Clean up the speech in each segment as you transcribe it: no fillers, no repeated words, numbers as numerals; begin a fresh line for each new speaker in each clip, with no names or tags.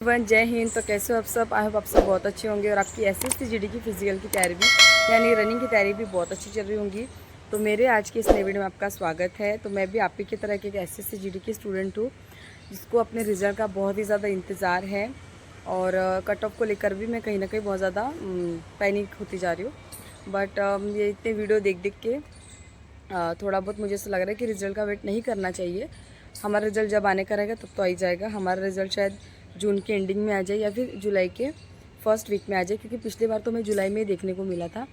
One जय हिंद। तो कैसे हो आप सब? आई होप आप सब बहुत अच्छे होंगे और आपकी एसएससी जीडी की फिजिकल की तैयारी भी यानी रनिंग की तैयारी भी बहुत अच्छी चल रही होंगी। तो मेरे आज के इस नए वीडियो में आपका स्वागत है। तो मैं भी आप ही की तरह की एक एसएससी जीडी की स्टूडेंट हूँ जिसको अपने रिजल्ट का बहुत ही ज़्यादा इंतज़ार है और कट ऑफ को लेकर भी मैं कहीं ना कहीं बहुत ज़्यादा पैनिक होती जा रही हूँ। बट ये इतने वीडियो देख देख के थोड़ा बहुत मुझे ऐसा लग रहा है कि रिज़ल्ट का वेट नहीं करना चाहिए। हमारा रिज़ल्ट जब आने का रहेगा तब तो आ ही जाएगा। हमारा रिज़ल्ट शायद जून के एंडिंग में आ जाए या फिर जुलाई के फर्स्ट वीक में आ जाए, क्योंकि पिछली बार तो हमें जुलाई में ही देखने को मिला था।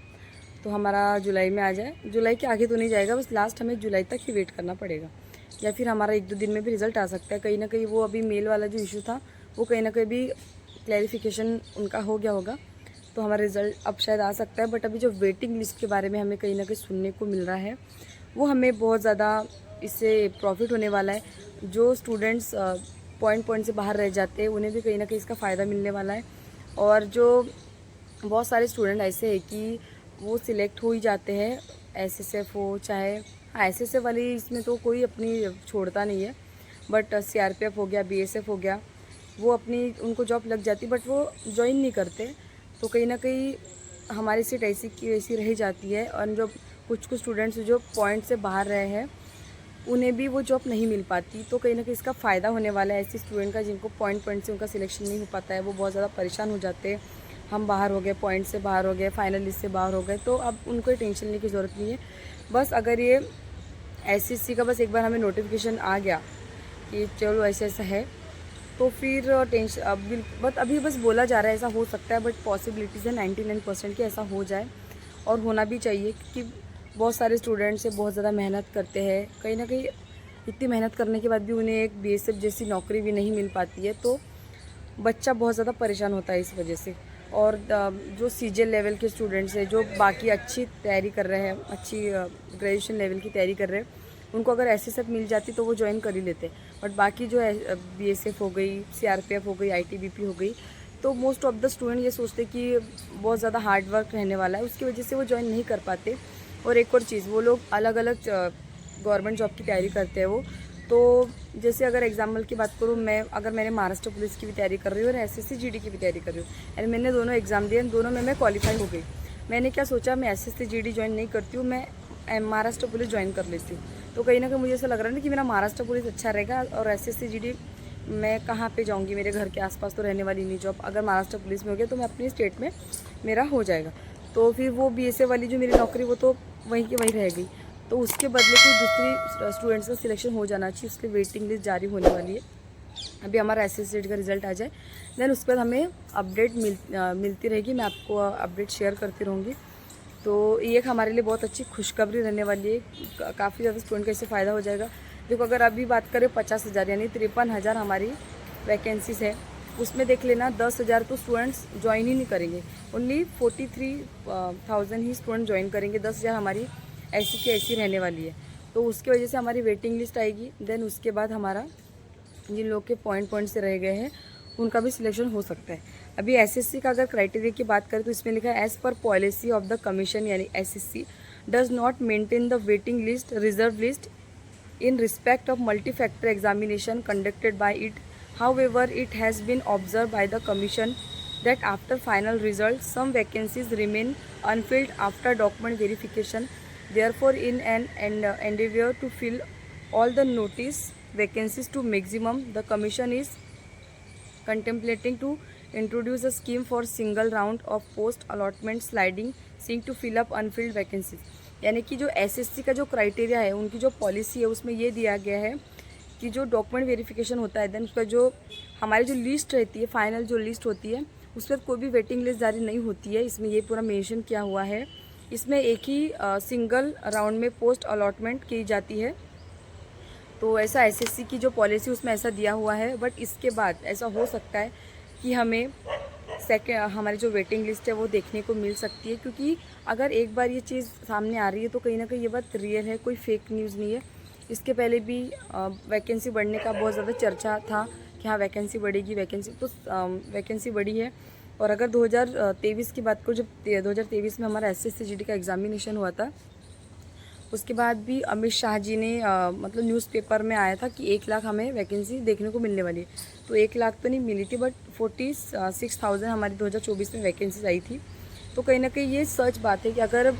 तो हमारा जुलाई में आ जाए, जुलाई के आगे तो नहीं जाएगा, बस लास्ट हमें जुलाई तक ही वेट करना पड़ेगा या फिर हमारा 1-2 दिन में भी रिज़ल्ट आ सकता है। कहीं ना कहीं वो अभी मेल वाला जो इशू था वो कहीं ना कहीं भी क्लैरिफिकेशन उनका हो गया होगा, तो हमारा रिज़ल्ट अब शायद आ सकता है। बट अभी जो वेटिंग लिस्ट के बारे में हमें कहीं ना कहीं सुनने को मिल रहा है वो हमें बहुत ज़्यादा इससे प्रॉफिट होने वाला है। जो स्टूडेंट्स पॉइंट से बाहर रह जाते हैं उन्हें भी कहीं ना कहीं इसका फ़ायदा मिलने वाला है। और जो बहुत सारे स्टूडेंट ऐसे हैं कि वो सिलेक्ट हो ही जाते हैं, एसएसएफ हो चाहे, हाँ एसएसएफ वाली इसमें तो कोई अपनी छोड़ता नहीं है, बट सीआरपीएफ हो गया, बीएसएफ हो गया, वो अपनी उनको जॉब लग जाती बट वो ज्वाइन नहीं करते। तो कहीं ना कहीं हमारी सीट ऐसी की वैसी रह जाती है। और जो कुछ स्टूडेंट्स जो पॉइंट से बाहर रहे हैं उन्हें भी वो जॉब नहीं मिल पाती। तो कहीं ना कहीं इसका फ़ायदा होने वाला है ऐसे स्टूडेंट का जिनको पॉइंट से उनका सिलेक्शन नहीं हो पाता है, वो बहुत ज़्यादा परेशान हो जाते हैं। हम बाहर हो गए, पॉइंट से बाहर हो गए, फाइनल लिस्ट से बाहर हो गए, तो अब उनको टेंशन लेने की ज़रूरत नहीं है। बस अगर ये एसएससी का बस एक बार हमें नोटिफिकेशन आ गया कि चलो ऐसा ऐसा है, तो फिर टेंशन अब बट अभी बस बोला जा रहा है ऐसा हो सकता है, बट पॉसिबिलिटीज़ है 99% की ऐसा हो जाए और होना भी चाहिए, क्योंकि बहुत सारे स्टूडेंट्स से बहुत ज़्यादा मेहनत करते हैं। कहीं ना कहीं इतनी मेहनत करने के बाद भी उन्हें एक बीएसएफ जैसी नौकरी भी नहीं मिल पाती है, तो बच्चा बहुत ज़्यादा परेशान होता है इस वजह से। और जो सीजे लेवल के स्टूडेंट्स हैं जो बाकी अच्छी तैयारी कर रहे हैं, अच्छी ग्रेजुएशन लेवल की तैयारी कर रहे हैं, उनको अगर एसएसएफ मिल जाती तो वो ज्वाइन कर ही लेते। बट बाकी जो है बीएसएफ हो गई, सीआरपीएफ हो गई, आईटीबीपी हो गई, तो मोस्ट ऑफ द स्टूडेंट ये सोचते कि बहुत ज़्यादा हार्ड वर्क रहने वाला है, उसकी वजह से वो ज्वाइन नहीं कर पाते। और एक और चीज़, वो लोग अलग अलग गवर्नमेंट जॉब की तैयारी करते हैं वो। तो जैसे अगर एग्जाम्पल की बात करूँ, मैंने महाराष्ट्र पुलिस की भी तैयारी कर रही हूँ और एसएससी जीडी की भी तैयारी कर रही हूँ, यानी मैंने दोनों एग्ज़ाम दिए, दोनों में मैं क्वालिफाई हो गई। मैंने क्या सोचा, मैं एसएससी जीडी ज्वाइन नहीं करती हूँ, मैं महाराष्ट्र पुलिस ज्वाइन कर लेती हूँ। तो कहीं ना कहीं मुझे ऐसा लग रहा है ना कि मेरा महाराष्ट्र पुलिस अच्छा रहेगा, और एसएससी जीडी मैं कहाँ पे जाऊँगी, मेरे घर के आसपास तो रहने वाली नहीं जॉब। अगर महाराष्ट्र पुलिस में हो गया तो मैं अपनी स्टेट में मेरा हो जाएगा, तो फिर वो बीएसएफ वाली जो मेरी नौकरी वो तो वहीं की वहीं रह गई। तो उसके बदले कोई दूसरी स्टूडेंट्स का सिलेक्शन हो जाना चाहिए, उसकी वेटिंग लिस्ट जारी होने वाली है। अभी हमारा एसएससी का रिजल्ट आ जाए, देन उसके बाद हमें अपडेट मिलती रहेगी, मैं आपको अपडेट शेयर करती रहूँगी। तो ये एक हमारे लिए बहुत अच्छी खुशखबरी रहने वाली है, काफ़ी ज़्यादा स्टूडेंट का इससे फ़ायदा हो जाएगा। देखो अगर अभी बात करें 50,000 यानी 53,000 हमारी वैकेंसीज़ है, उसमें देख लेना 10,000 तो स्टूडेंट्स ज्वाइन ही नहीं करेंगे, ओनली 43,000 ही स्टूडेंट ज्वाइन करेंगे। 10,000 हमारी ऐसी की ऐसी रहने वाली है, तो उसकी वजह से हमारी वेटिंग लिस्ट आएगी। देन उसके बाद हमारा जिन लोग के पॉइंट से रह गए हैं उनका भी सिलेक्शन हो सकता है। अभी एसएससी का अगर क्राइटेरिया की बात करें तो इसमें लिखा है as per policy of the commission, यानी SSC does not maintain the waiting list reserve list in respect of multi-factor examination conducted by it. However, it has been observed by the Commission that after final results, some vacancies remain unfilled after document verification. Therefore, in an endeavor to fill all the notice vacancies to maximum, the Commission is contemplating to introduce a scheme for single round of post allotment sliding seeking to fill up unfilled vacancies। यानी कि जो SSC का जो criteria है, उनकी जो policy है, उसमें ये दिया गया है कि जो डॉक्यूमेंट वेरिफिकेशन होता है, देन उसका जो हमारी जो लिस्ट रहती है, फाइनल जो लिस्ट होती है, उस पर कोई भी वेटिंग लिस्ट जारी नहीं होती है। इसमें ये पूरा मेंशन किया हुआ है। इसमें एक ही सिंगल राउंड में पोस्ट अलॉटमेंट की जाती है। तो ऐसा एसएससी की जो पॉलिसी उसमें ऐसा दिया हुआ है। बट इसके बाद ऐसा हो सकता है कि हमें हमारी जो वेटिंग लिस्ट है वो देखने को मिल सकती है, क्योंकि अगर एक बार ये चीज़ सामने आ रही है तो कहीं ना कहीं ये बात रियल है, कोई फेक न्यूज़ नहीं है। इसके पहले भी वैकेंसी बढ़ने का बहुत ज़्यादा चर्चा था कि हाँ वैकेंसी बढ़ेगी, वैकेंसी बढ़ी है। और अगर 2023 की बात करूँ, जब 2023 में हमारा एसएससी जीडी का एग्जामिनेशन हुआ था, उसके बाद भी अमित शाह जी ने मतलब न्यूज़पेपर में आया था कि 1 लाख हमें वैकेंसी देखने को मिलने वाली है। तो 1 लाख तो नहीं मिली थी, बट 46,000 हमारी 2024 में वैकेंसीज आई थी। तो कहीं ना कहीं ये सच बात है कि अगर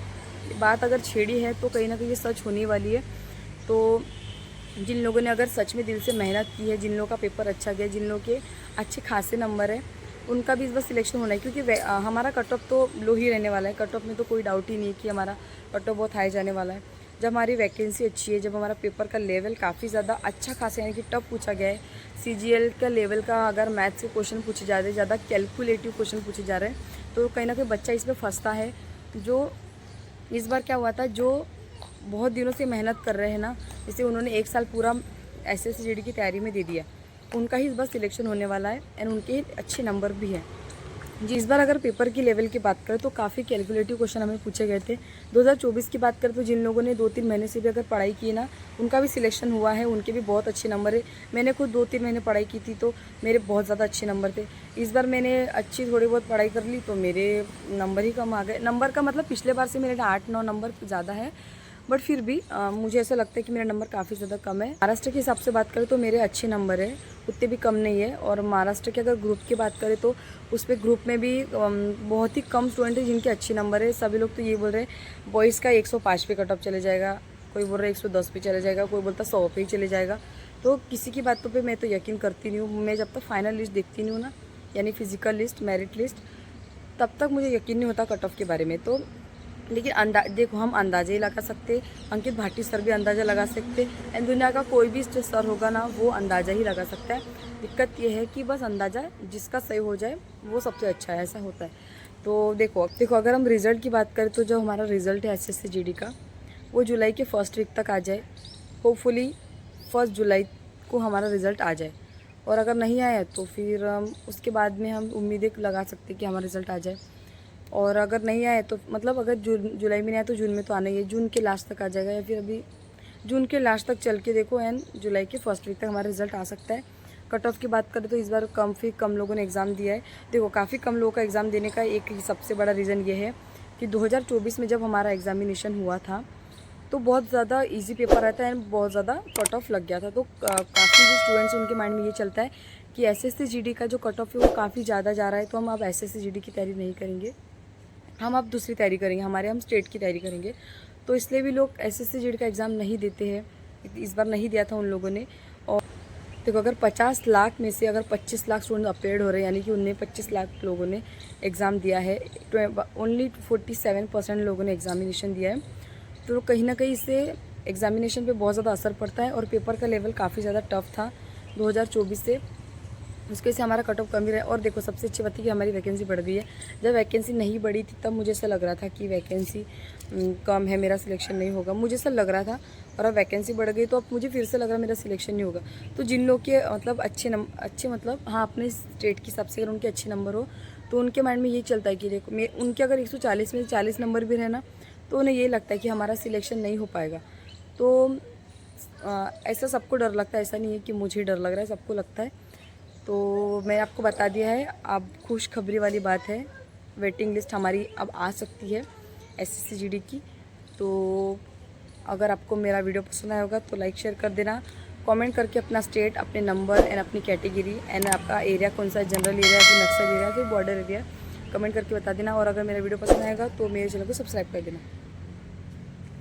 बात अगर छेड़ी है तो कहीं ना कहीं ये सच होने वाली है। तो जिन लोगों ने अगर सच में दिल से मेहनत की है, जिन लोगों का पेपर अच्छा गया, जिन लोगों के अच्छे खासे नंबर है, उनका भी इस बार सिलेक्शन होना है। क्योंकि हमारा कट ऑफ तो लो ही रहने वाला है। कट ऑफ में तो कोई डाउट ही नहीं है कि हमारा कट ऑफ बहुत हाई जाने वाला है। जब हमारी वैकेंसी अच्छी है, जब हमारा पेपर का लेवल काफ़ी ज़्यादा अच्छा खासा यानी कि टफ पूछा गया है, CGL का लेवल का अगर मैथ्स के क्वेश्चन पूछे जा रहे हैं, ज़्यादा कैलकुलेटिव क्वेश्चन पूछे जा रहे हैं, तो कहीं ना कहीं बच्चा इसमें फंसता है। जो इस बार क्या हुआ था, जो बहुत दिनों से मेहनत कर रहे हैं ना, जैसे उन्होंने 1 साल पूरा SSC GD की तैयारी में दे दिया, उनका ही इस बार सिलेक्शन होने वाला है एंड उनके अच्छे नंबर भी हैं जी। इस बार अगर पेपर की लेवल की बात करें तो काफ़ी कैलकुलेटिव क्वेश्चन हमें पूछे गए थे। 2024 की बात करें तो जिन लोगों ने 2-3 महीने से भी अगर पढ़ाई की ना, उनका भी सिलेक्शन हुआ है, उनके भी बहुत अच्छे नंबर है। मैंने खुद 2-3 महीने पढ़ाई की थी तो मेरे बहुत ज़्यादा अच्छे नंबर थे। इस बार मैंने अच्छी थोड़ी बहुत पढ़ाई कर ली तो मेरे नंबर ही कम आ गए। नंबर का मतलब पिछले बार से मेरे 8-9 नंबर ज़्यादा है, बट फिर भी मुझे ऐसा लगता है कि मेरा नंबर काफ़ी ज़्यादा कम है। महाराष्ट्र के हिसाब से बात करें तो मेरे अच्छे नंबर है, उतने भी कम नहीं है। और महाराष्ट्र के अगर ग्रुप की बात करें तो उस पर ग्रुप में भी बहुत ही कम स्टूडेंट है जिनके अच्छे नंबर है। सभी लोग तो ये बोल रहे हैं बॉयज़ का 105 पे कट ऑफ चले जाएगा, कोई बोल रहा है 110 पे चले जाएगा, कोई बोलता 100 पे ही चले जाएगा। तो किसी की बातों पे मैं तो यकीन करती नहीं हूँ। मैं जब तक फाइनल लिस्ट देखती नहीं हूँ ना, यानी फिजिकल लिस्ट, मेरिट लिस्ट, तब तक मुझे यकीन नहीं होता कट ऑफ के बारे में। तो लेकिन देखो, हम अंदाज़ा ही लगा सकते, अंकित भाटी सर भी अंदाज़ा लगा सकते एंड दुनिया का कोई भी जो सर होगा ना, वो अंदाज़ा ही लगा सकता है। दिक्कत ये है कि बस अंदाज़ा जिसका सही हो जाए वो सबसे अच्छा है, ऐसा होता है। तो देखो अगर हम रिज़ल्ट की बात करें तो जो हमारा रिज़ल्ट है SSC GD का, वो जुलाई के फर्स्ट वीक तक आ जाए। होपफुली 1 जुलाई को हमारा रिज़ल्ट आ जाए, और अगर नहीं आया तो फिर उसके बाद में हम उम्मीदें लगा सकते कि हमारा रिज़ल्ट आ जाए। और अगर नहीं आए तो मतलब अगर जुलाई में नहीं आया तो जून में तो आना ही है। जून के लास्ट तक आ जाएगा, या फिर अभी जून के लास्ट तक चल के देखो एंड जुलाई के फर्स्ट वीक तक हमारा रिजल्ट आ सकता है। कट ऑफ की बात करें तो इस बार कम लोगों ने एग्ज़ाम दिया है। देखो, काफ़ी कम लोगों का एग्ज़ाम देने का एक सबसे बड़ा रीज़न ये है कि 2024 में जब हमारा एग्ज़ामिनेशन हुआ था तो बहुत ज़्यादा इजी पेपर रहता है एंड बहुत ज़्यादा कट ऑफ लग गया था। तो काफ़ी जो स्टूडेंट्स उनके माइंड में ये चलता है कि SSC GD का जो कट ऑफ है वो काफ़ी ज़्यादा जा रहा है, तो हम अब SSC GD की तैयारी नहीं करेंगे, हम अब दूसरी तैयारी करेंगे, हम स्टेट की तैयारी करेंगे। तो इसलिए भी लोग SSC GD का एग्ज़ाम नहीं देते हैं। इस बार नहीं दिया था उन लोगों ने। और देखो, अगर 50 लाख में से अगर 25 लाख स्टूडेंट अपेयर्ड हो रहे हैं, यानी कि उनने 25 लाख लोगों ने एग्ज़ाम दिया है, तो ओनली 47% लोगों ने एग्ज़ामिनेशन दिया है। तो कहीं ना कहीं इससे एग्ज़ामिनेशन पे बहुत ज़्यादा असर पड़ता है। और पेपर का लेवल काफ़ी ज़्यादा टफ था 2024 से, उसके से हमारा कट ऑफ कम ही रहा है। और देखो, सबसे अच्छी बात है कि हमारी वैकेंसी बढ़ गई है। जब वैकेंसी नहीं बढ़ी थी तब मुझे ऐसा लग रहा था कि वैकेंसी कम है, मेरा सिलेक्शन नहीं होगा, मुझे ऐसा लग रहा था। और अब वैकेंसी बढ़ गई तो अब मुझे फिर से लग रहा है मेरा सिलेक्शन नहीं होगा। तो जिन लोग के मतलब अच्छे मतलब हाँ, अपने स्टेट के हिसाब से अगर उनके अच्छे नंबर हो तो उनके माइंड में यही चलता है कि देखो, उनके अगर 140 में 40 नंबर भी रहना तो उन्हें ये लगता है कि हमारा सिलेक्शन नहीं हो पाएगा। तो ऐसा सबको डर लगता है, ऐसा नहीं है कि मुझे डर लग रहा है, सबको लगता है। तो मैं आपको बता दिया है। अब खुशखबरी वाली बात है, वेटिंग लिस्ट हमारी अब आ सकती है SSC GD की। तो अगर आपको मेरा वीडियो पसंद आया होगा तो लाइक शेयर कर देना, कमेंट करके अपना स्टेट, अपने नंबर एंड अपनी कैटेगरी एंड आपका एरिया कौन सा है, जनरल एरिया, फिर नक्सल एरिया, फिर बॉर्डर एरिया, कमेंट करके बता देना। और अगर मेरा वीडियो पसंद आएगा तो मेरे चैनल को सब्सक्राइब कर देना।